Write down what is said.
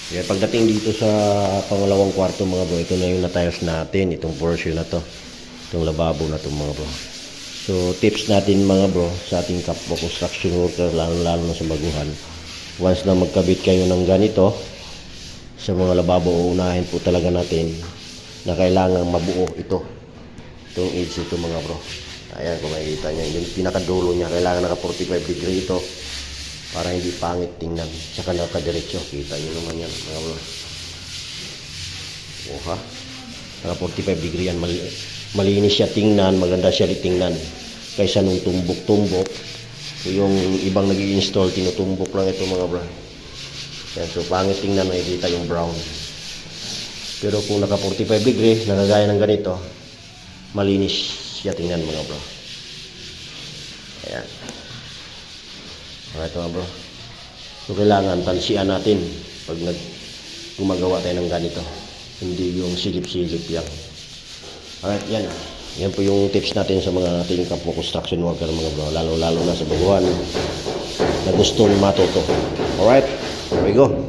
Kaya pagdating dito sa pangalawang kwarto mga bro, ito na yung natayos natin, itong portion na to, itong lababo na to mga bro. So tips natin mga bro sa ating kapwa construction worker, lalo na sa baguhan, once na magkabit kayo ng ganito sa mga lababo, uunahin po talaga natin na kailangan mabuo ito, itong edge ito mga bro. Ayan, kung makikita nyo, yung pinakadulo nya kailangan naka 45 degree ito para hindi pangit tingnan, saka nakadiretso. Kita nyo naman yan mga bro. Oha, naka 45 degree yan, malinis siya tingnan, maganda siya tingnan kaysa nung tumbok-tumbok. Yung ibang nag-i-install, tinutumbok lang ito mga bro. Yan, so pangit tingnan, makikita yung brown. Pero kung naka 45 degree, nakagaya ng ganito, malinis siya tingnan mga bro. Ayan. Alright mga bro. So kailangan tansian natin pag gumagawa tayo ng ganito. Hindi yung silip-silip yan. Alright, yan. Yan po yung tips natin sa mga ating kapwa construction worker mga bro. Lalo na sa baguhan na gustong matuto. Alright, here we go.